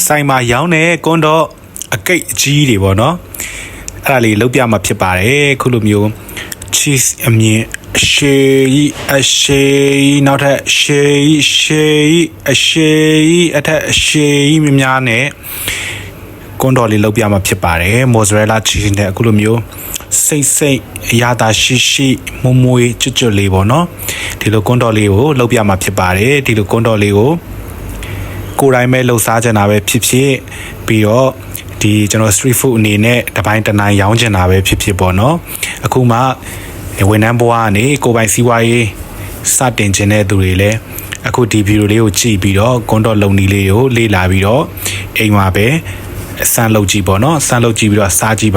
ဆိုင်မှာရောင်းတဲ့ကွန်တော့အကိတ်အကြီးတွေပေါ့နော်အဲ့ဒါလေးလုပ်ပြမှာဖြစ်ပါတယ်ခုလိုမျိုး cheese အမြင်အရှည်နောက်ထပ်ရှည်အရှည်အထက်အရှည်များနဲ့ကွန်တော်လေးလုပ်ပြမှာဖြစ်ပါတယ် mozzarella cheese နဲ့အခုလိုမျိုးစိတ်အရသာရှိမွေကျွတ်လေးပေါ့နော်ဒီလိုကွန်တော်လေးကိုလုပ်ပြမှာဖြစ်ပါတယ်ဒီလိုကွန်တော်လေးကိုကိုယ်တိုင်ပဲလှုပ်ရှားကြတာပဲဖြစ်ပြီးတော့ဒီကျွန်တော် street food အနေနဲ့တပိုင်းတနိုင်ရောင်းချင်တာပဲဖြစ်ပေါ့နော်အခုမှဝန်ထမ်းဘဝကနေကိုယ်ပိုင်စီးပွားရေးစတင်ခြင်းတဲ့သူတွေလည်းအခုဒီဗီဒီယိုလေးကိုကြည့်ပြီးတော့ကွန်တော့လုံနီလေးကိုလေ့လာပြီးတော့အိမ်မှာပဲစမ်းလုပ်ကြည့်ပေါ့နော်စမ်းလုပ်ကြည့်ပြီးတော့စားကြည့်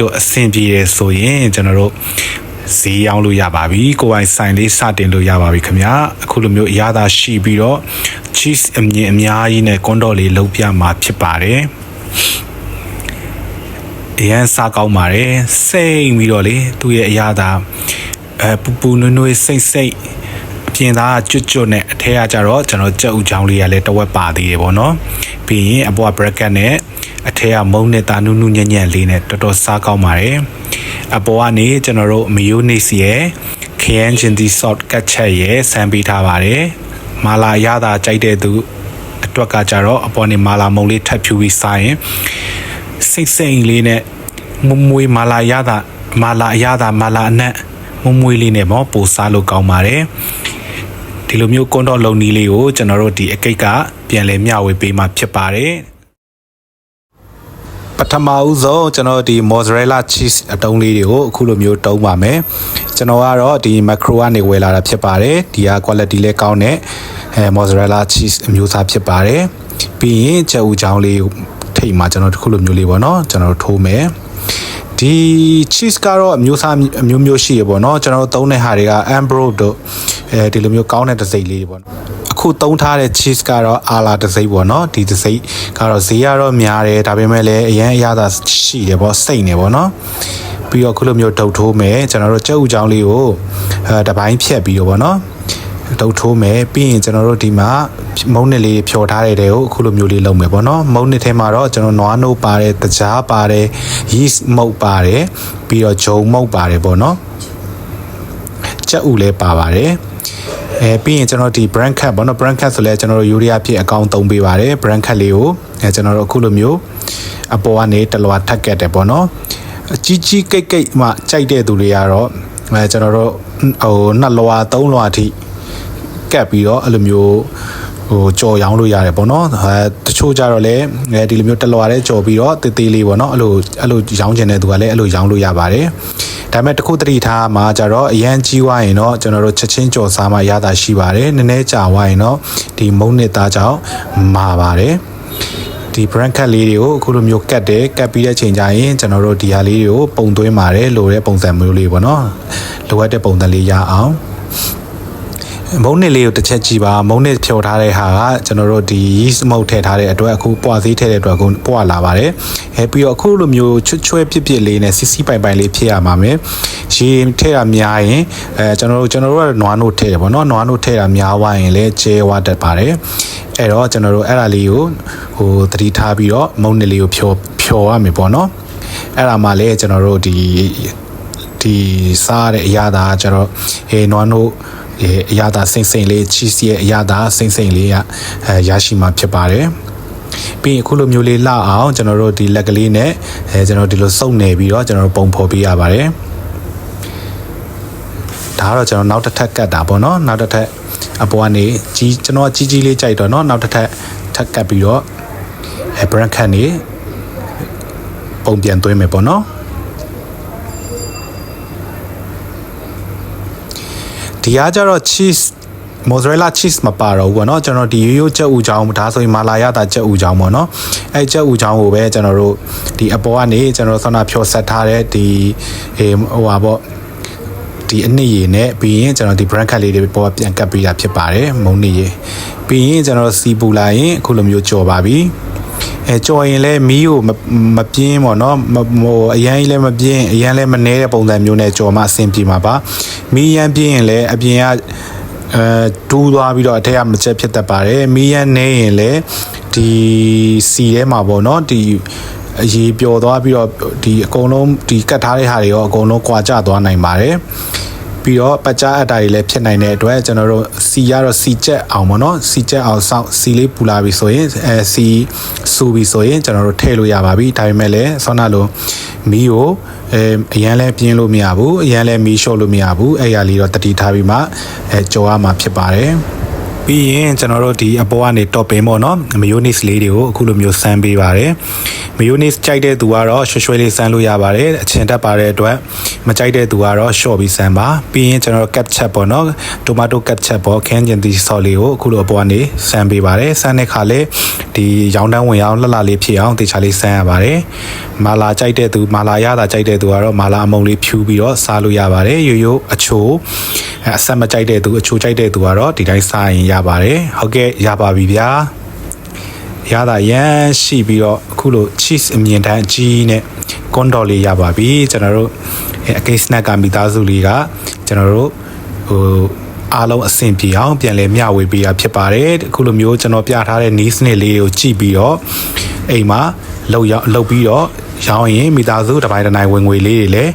လို့အဆင်ပြေတယ်ဆိုရင်ကျွန်တော်တို့ဈေးရောင်းလို့ရပါပြီကိုယ်ပိုင်ဆိုင်လေးစတင်လို့ရပါပြီခင်ဗျာအခုလိုမျိုးအရသာရှိပြီးတော့ cheese အမြင်အများကြီးနဲ့ကွန်တော့လေးလုပ်ပြမှာဖြစ်ပါတယ်အရန်စားကောင်းပါတယ်စိတ်ပြီးတော့လေသူ့ရဲ့အရာသာပူနွေးစိတ်အပြင်သားကျွတ်နဲ့အထက်ကကြတော့ကျွန်တော်ကြက်ဥချောင်းလေးကလည်းတဝက်ပါသေးတယ်ပေါ့နော်ပြီးရင်အပေါ်က bracket နဲ့အထက်ကမုံနဲ့တာနုညံ့လေးနဲ့တော်တော်စားကောင်းပါတယ်အပေါ်ကနေကျွန်တော်တို့ mayonnaise ရဲ့ခရမ်းချင်းဒီ salt ကတ်ချက်ရဲ့ဆန်ပေးထားပါတယ်မာလာရတာကြိုက်တဲ့သူအတွက်ကကြတော့အပေါ်နေမာလာမုံလေးထပ်ဖြူပြီးစားရင်စိတ်လေးနဲ့မွေမာလာအနက်မွေလေးနဲ့ပေါ့ပိုစားလို့ကောင်းပါတယ်ဒီလိုမျိုးကွန်တော့လုံနီးလေးကိုကျွန်တော်တို့ဒီအကိတ်ကပြန်လဲမျှဝေပေးမှဖြစ်ပါတယ်ပထမဦးဆုံးကျွန်တော်ဒီ mozzarella cheese အတုံးလေးတွေကိုအခုလိုမျိုးတုံးပါမယ်ကျွန်တော်ကတော့ဒီ macro ကနေဝယ်လာတာဖြစ်ပါတယ်ဒီက quality လဲကောင်းတဲ့mozzarella cheese အမျိုးအစားဖြစ်ပါတယ်ပြီးရင်ကြက်ဥချောင်းလေးထိတ်မှာကျွန်တော်တခုလိုမျိုးလေးပေါ့နော်ကျွန်တော်ထိုးမယ်ဒီ cheese ကတော့အမျိုးရှိရပေါ့နော်ကျွန်တော်တို့သုံးတဲ့ဟာတွေက Ambro တို့ဒီလိုမျိုးကောင်းတဲ့တစိမ့်လေးပေါ့နော်အခုသုံးထားတဲ့ cheese ကတော့အာလာတစိမ့်ပေါ့နော်ဒီတစိမ့်ကတော့ဈေးကတော့များတယ်ဒါပေမဲ့လည်းအရင်အရသာရှိတယ်ပေါ့စိတ်နေပေါ့နော်ပြီးတော့ခုလိုမျိုးဒုတ်ထိုးမယ်ကျွန်တော်တို့ကြက်ဥချောင်းလေးကိုတပိုင်းဖြတ်ပြီးတော့ပေါ့နော်ဒုတ်ထိုးမယ်ပြီးရင်ကျွန်တော်တို့ဒီမှာမုံနစ်လေးဖြော်ထားတဲ့တဲ့ကိုအခုလိုမျိုးလေးလုပ်မယ်ပေါ့နော်မုံနစ်ထဲမှာတော့ကျွန်တော်နွားနို့ပါတယ်တကြားပါတယ် yeast မုတ်ပါတယ်ပြီးတော့ဂျုံမုတ်ပါတယ်ပေါ့နော်ကြက်ဥလည်းပါပါတယ်ပြီးရင်ကျွန်တော်ဒီ brand cut ပေါ့နော် brand cut ဆိုလဲကျွန်တော်တို့ယူရီးယားဖြစ်အကောင့်သုံးပေးပါတယ် brand cut လေးကိုကျွန်တော်တို့အခုလိုမျိုးအပေါ်ကနေတလွာထက်ကတ်တယ်ပေါ့နော်ကြီးကိတ်မှကြိုက်တဲ့သူတွေကတော့ကျွန်တော်တို့2လွာ3လွာအထိကတ်ပြီးတော့အဲ့လိုမျိုးကြော်ရောင်းလို့ရတယ်ပေါ့နော်တချို့ကြတော့လည်းဒီလိုမျိုးတလွာတဲ့ကြော်ပြီးတော့တေးသေးလေးပေါ့နော်အဲ့လိုရောင်းချင်တဲ့သူကလည်းအဲ့လိုရောင်းလို့ရပါတယ်ဒါပေမဲ့တခုတတိထားမှာကြတော့အရန်ကြီးွားရင်တော့ကျွန်တော်တို့ချက်ချင်းကြော်စားမှရတာရှိပါတယ်နည်းနည်းကြာွားရင်တော့ဒီမုံနစ်သားကြောင့်မာပါတယ်ဒီ brand cut လေးတွေကိုအခုလိုမျိုးကတ်ပြီးတဲ့ချိန်ကျရင်ကျွန်တော်တို့ဒီဟာလေးတွေကိုပုံသွင်းပါတယ်လိုတဲ့ပုံစံမျိုးလေးပေါ့နော်လိုအပ်တဲ့ပုံစံလေးရအောင်မုံနစ်လေးကိုတစ်ချက်ကြည့်ပါမုံနစ်ဖြော်ထားတဲ့ဟာကကျွန်တော်တို့ဒီ yeast မုတ်ထည့်ထားတဲ့အတွက်အခုပွားစည်းထည့်တဲ့အတွက်အခုပွားလာပါတယ်ပြီးတော့အခုလိုမျိုးချွဲပြစ်လေးနဲ့စီပိုင်လေးဖြစ်ရမှာမယ်ရေထည့်တာများရင်ကျွန်တော်တို့ကနွားနို့ထည့်တယ်ပေါ့နော်နွားနို့ထည့်တာများဝိုင်းရင်လည်းကျဲဝါတတ်ပါတယ်အဲ့တော့ကျွန်တော်တို့အဲ့ဒါလေးကိုသတိထားပြီးတော့မုံနစ်လေးကိုဖြော်ရမယ်ပေါ့နော်အဲ့ဒါမှလည်းကျွန်တော်တို့ဒီစားတဲ့အရာသာကျွန်တော်နွားနို့အရသာစိမ့်လေး cheese ရဲ့အရသာစိမ့်လေးရရှိမှာဖြစ်ပါတယ်ပြီးရင်အခုလိုမျိုးလေးလှအောင်ကျွန်တော်တို့ဒီလက်ကလေးနဲ့ကျွန်တော်ဒီလိုစုပ်နေပြီးတော့ကျွန်တော်တို့ပုံဖော်ပေးရပါတယ်ဒါကတော့ကျွန်တော်နောက်တစ်ထပ်ကတ်တာပေါ့နော်နောက်တစ်ထပ်အပေါ်ကနေကျွန်တော်ကြီးလေးကြိုက်တော့เนาะနောက်တစ်ထပ်ကတ်ပြီးတော့brand cut နေပုံပြန်သွင်းမယ်ပေါ့နော်ဒီအားကြတော့ cheese mozzarella cheese မပါတော့ဘူးပေါ့နော်ကျွန်တော်ဒီရိုးကြက်ဥချောင်းဒါဆိုရင်မာလာရတာကြက်ဥချောင်းပေါ့နော်အဲကြက်ဥချောင်းကိုပဲကျွန်တော်တို့ဒီအပေါ်ကနေကျွန်တော်ဆောနာဖြောဆက်ထားတဲ့ဒီဒီအနည်းရည်နဲ့ပြီးရင်ကျွန်တော်ဒီ brand cut လေးတွေပေါ်ပြန်ကတ်ပေးတာဖြစ်ပါတယ်မုံနည်းရည်ပြီးရင်ကျွန်တော်စီပူလာရင်အခုလိုမျိုးကြော်ပါပြီကြော်ရင်လည်းမီးကိုမပြင်းပေါ့နော်အရန်ကြီးလည်းမပြင်းအရန်လည်းမနှဲတဲ့ပုံစံမျိုးနဲ့ကြော်မှအဆင်ပြေမှာပါမီးရန်ပြင်းရင်လည်းအပြင်ကဒူးသွားပြီးတော့အထက်ကမချက်ဖြစ်တတ်ပါတယ်မီးရန်နေရင်လည်း ဒီစီထဲမှာပေါ့နော်ဒီအရေးပျော်သွားပြီးတော့ဒီအကုန်လုံးဒီကတ်ထားတဲ့ဟာတွေရောအကုန်လုံးကွာကျသွားနိုင်ပါတယ်ပြီးတော့ပတ်ကြားအတားတွေလည်းဖြစ်နိုင်တဲ့အတွက်ကျွန်တော်တို့စီကတော့စီချက်အောင်ပေါ့နော်စီချက်အောင်စောင့်စီလေးပူလာပြီဆိုရင်စီစူပြီဆိုရင်ကျွန်တော်တို့ထည့်လို့ရပါပြီဒါပေမဲ့လည်းဆောနာလိုမီးကိုအရန်လဲပြင်းလို့မရဘူးအရန်လဲမီးလျှော့လို့မရဘူးအဲ့ရလေးတော့တတိထားပြီးမှကြော်ရမှာဖြစ်ပါတယ်ပြီးရင်ကျွန်တော်တို့ဒီအပေါ်ကနေ topping ပေါ့နော်မယိုနီစ်လေးတွေကိုအခုလိုမျိုးဆန်းပေးပါတယ်မယိုနီစ်ကြိုက်တဲ့သူကတော့ရွှေရွှေလေးဆန်းလို့ရပါတယ်အချင်တက်ပါတဲ့အတွက်မကြိုက်တဲ့သူကတော့ရှော့ပြီးဆန်းပါပြီးရင်ကျွန်တော်တို့ ketchup ပေါ့နော် tomato ketchup ပေါ့ခင်းကျင်သည့် sauce လေးကိုအခုလိုအပေါ်ကနေဆန်းပေးပါတယ်ဆန်းတဲ့ခါလေးဒီရောင်းတန်းဝင်အောင်လှလှလေးဖြစ်အောင်တေချာလေးဆန်းရပါတယ်မာလာကြိုက်တဲ့သူမာလာရတာကြိုက်တဲ့သူကတော့မာလာအမုံလေးဖြူပြီးတော့စားလို့ရပါတယ်ရိုးရိုးအချိုအဆက်မကြိုက်တဲ့သူအချိုကြိုက်တဲ့သူကတော့ဒီတိုင်းစားရင်ရပါတယ်ဟုတ်ကဲ့ရပါပြီဗျာရတာရန်ရှိပြီးတော့အခုလို cheese အမြင်တန်းအကြီးနဲ့ကွန်တော်လေးရပါပြီကျွန်တော်တို့အကိစနက်ကမိသားစုလေးကကျွန်တော်တို့အားလုံးအဆင်ပြေအောင်ပြန်လဲမျှဝေပေးတာဖြစ်ပါတယ်အခုလိုမျိုးကျွန်တော်ပြထားတဲ့နီးစနစ်လေးကိုကြည့်ပြီးတော့အိမ်မှာလှုပ်ပြီးတော့ရောင်းရင်မိသားစုတစ်ပိုင်းတစ်နိုင်ဝင်ငွေလေးတွေလည်း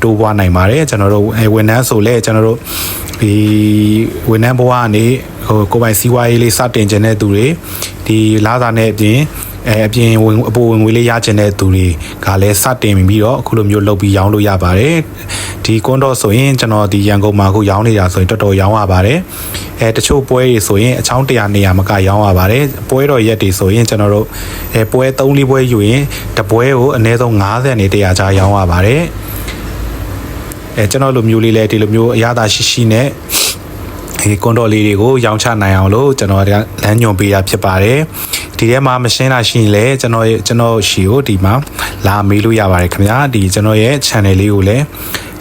တိုးပွားနိုင်ပါတယ်ကျွန်တော်တို့ဝန်ထမ်းဆိုလဲကျွန်တော်တို့ဒီဝန်ထမ်းဘဝကနေကိုယ်ပိုင်စီးပွားရေးလေးစတင်ခြင်းတဲ့သူတွေဒီလာစာနဲ့အပြင်အပြင်အပေါ်ဝင်ငွေလေးရချင်တဲ့သူတွေကလည်းစတင်ပြီးတော့အခုလိုမျိုးလုပ်ပြီးရောင်းလို့ရပါတယ်ဒီကွန်တော့ဆိုရင်ကျွန်တော်ဒီရန်ကုန်မှာအခုရောင်းနေတာဆိုရင်တော်တော်ရောင်းရပါတယ်တချို့ပွဲတွေဆိုရင်အချောင်း100နေရာမကရောင်းရပါတယ်ပွဲတော်ရက်တွေဆိုရင်ကျွန်တော်တို့ပွဲ3-4ပွဲယူရင်တပွဲကိုအနည်းဆုံး90နေ100ကြားရောင်းရပါတယ်ကျွန်တော်လိုမျိုးလေးလဲဒီလိုမျိုးအရသာရှိရှိနဲ့ဒီကွန်တော်လေးတွေကိုရောင်းချနိုင်အောင်လို့ကျွန်တော်လမ်းညွှန်ပေးတာဖြစ်ပါတယ်ဒီထဲမှာမရှင်းတာရှိရင်လည်းကျွန်တော်ရှီကိုဒီမှာလာမေးလို့ရပါတယ်ခင်ဗျာဒီကျွန်တော်ရဲ့ channel လေးကိုလည်း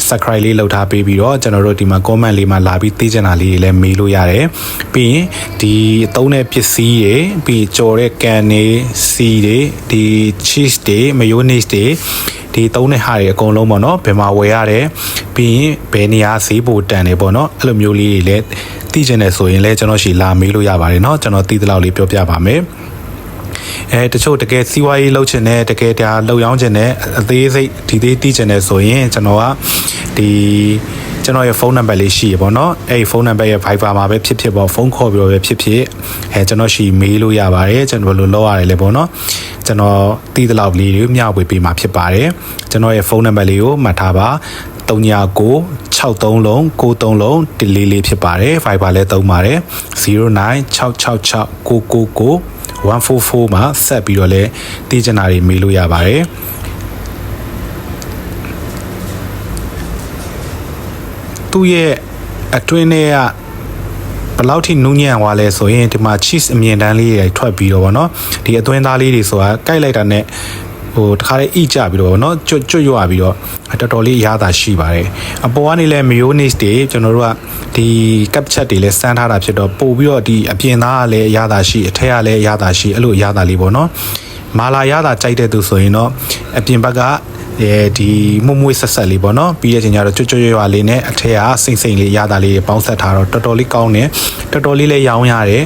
subscribe လေးလုပ်ထားပေးပြီးတော့ကျွန်တော်တို့ဒီမှာ comment လေးမှာလာပြီးသိချင်တာလေးတွေလည်းမေးလို့ရတယ်ပြီးရင်ဒီအသုံးတဲ့ပစ္စည်းတွေပြီးကြော်တဲ့ကန်တွေစီတွေဒီ cheese တွေ mayonnaise တွေဒီသုံးတဲ့ဟာတွေအကုန်လုံးပေါ့နော်ဘယ်မှာဝယ်ရတယ်ပြီးရင်ဘယ်နေရာဈေးပိုတန်နေပေါ့နော်အဲ့လိုမျိုးလေးတွေလည်းသိချင်တယ်ဆိုရင်လည်းကျွန်တော်ရှီလာမေးလို့ရပါတယ်เนาะကျွန်တော်သိသလောက်လေးပြောပြပါမယ်တချို့တကယ်စီးပွားရေးလုပ်ချင်တဲ့တကယ်ဒါလုပ်ရောင်းချင်တဲ့အသေးစိတ်ဒီသေးသိချင်တယ်ဆိုရင်ကျွန်တော်ကဒီကျွန်တော်ရဲ့ဖုန်းနံပါတ်လေးရှိရပေါ့နော်အဲ့ဒီဖုန်းနံပါတ်ရဲ့ Viber မှာပဲဖြစ်ဖြစ်ပေါ့ဖုန်းခေါ်ပြီးတော့ပဲဖြစ်ဖြစ်ကျွန်တော်ရှီမေးလို့ရပါတယ်ကျွန်တော်ဘယ်လိုလုပ်ရတယ်လဲပေါ့နော်ကျွန်တော်သိသလောက်လေးတွေမျှဝေပေးမှာဖြစ်ပါတယ်ကျွန်တော်ရဲ့ဖုန်းနံပါတ်လေးကိုမှတ်ထားပါ39 63လုံး93လုံး144ဖြစ်ပါတယ် Viber လည်းသုံးပါတယ်09666999 144မှာဆက်ပြီးတော့လည်းသိချင်တာတွေမေးလို့ရပါတယ်သူ့ရဲ့အတွင်းထဲကဘယ်လောက်ထိနူးညံ့သွားလဲဆိုရင်ဒီမှာ cheese အမြင်တန်းလေးတွေထွက်ပြီးတော့ဗောနော်ဒီအတွင်းသားလေးတွေဆိုတာကြိုက်လိုက်တာနဲ့တခါလေးအိကြပြီးတော့ဗောနော်ကျွတ်ရွာပြီးတော့တော်တော်လေးအရသာရှိပါတယ်အပေါ်ကနေလည်း mayonnaise တွေကျွန်တော်တို့ကဒီ ketchup တွေလည်းစမ်းထားတာဖြစ်တော့ပို့ပြီးတော့ဒီအပြင်သားကလည်းအရသာရှိအထက်ကလည်းအရသာရှိအဲ့လိုအရသာလေးဗောနော်မာလာရသာကြိုက်တဲ့သူဆိုရင်တော့အပြင်ဘက်ကဒီမှုမွေးဆက်ဆက်လေးပေါ့နော်ပြီးတဲ့ချိန်ကျတော့ကျွတ်ရွာလေးနဲ့အထက်ကစိမ့်စိမ့်လေးရတာလေးပေါင်းဆက်ထားတော့တော်တော်လေးကောင်းတယ်တော်တော်လေးလည်းရောင်းရတယ်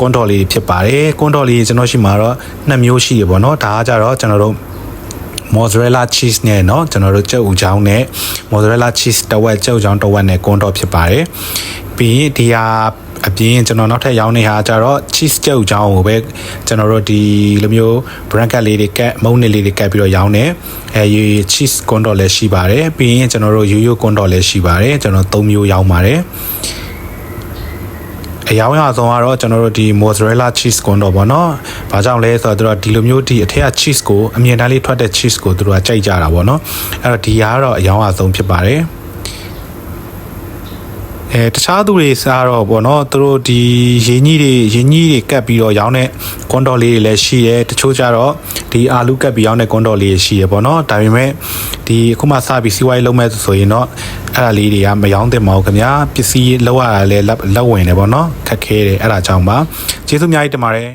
ကွန်တော်လေးဖြစ်ပါတယ်ကွန်တော်လေးကျွန်တော်ရှိမှာတော့2မျိုးရှိရပေါ့နော်ဒါကကြတော့ကျွန်တော်တို့ mozzarella cheese နဲ့เนาะကျွန်တော်တို့ကြက်ဥချောင်းနဲ့ mozzarella cheese တဝက်ကြက်ဥချောင်းတဝက်နဲ့ကွန်တော်ဖြစ်ပါတယ်ပြီးရင်ဒီဟာအပြင်ကျွန်တော်နောက်ထပ်ရောင်းနေဟာကြတော့ cheese ကြက်ဥချောင်းကိုပဲကျွန်တော်တို့ဒီလိုမျိုး branket လေးတွေကတ်မုံနေလေးတွေကတ်ပြီးတော့ရောင်းတယ်cheese ကွန်တော်လည်းရှိပါတယ်ပြီးရင်ကျွန်တော်တို့ရိုးရိုးကွန်တော်လည်းရှိပါတယ်ကျွန်တော်3မျိုးရောင်းပါတယ်အရောင်းရဆုံးကတော့ကျွန်တော်တို့ဒီ mozzarella cheese ကွန်တော့ဗောနော်။ဘာကြောင့်လဲဆိုတော့သူတို့ဒီလိုမျိုးဒီအထက်က cheese ကိုအမြင်တမ်းလေးထွက်တဲ့ cheese ကိုသူတို့ကကြိုက်ကြတာဗောနော်။အဲ့တော့ဒီဟာကတော့အရောင်းရဆုံးဖြစ်ပါတယ်။တခြားသူတွေစားတော့ဗောနော်သူတို့ဒီရင်းကြီးတွေကတ်ပြီးတော့ရောင်းတဲ့ကွန်တော်လေးတွေလည်းရှိတယ်တချို့ကြတော့ဒီအာလူကတ်ပြီးရောင်းတဲ့ကွန်တော်လေးရှိရဗောနော်ဒါပေမဲ့ဒီအခုမှစပြီးစီးပွားရေးလုပ်မဲ့ဆိုရင်တော့အဲ့ဒါလေးတွေကမရောင်းသင့်ပါဘူးခင်ဗျာပစ္စည်းလောက်ရတာလည်းလက်ဝင်တယ်ဗောနော်ခက်ခဲတယ်အဲ့ဒါကြောင့်ပါကျေးဇူးအများကြီးတင်ပါတယ်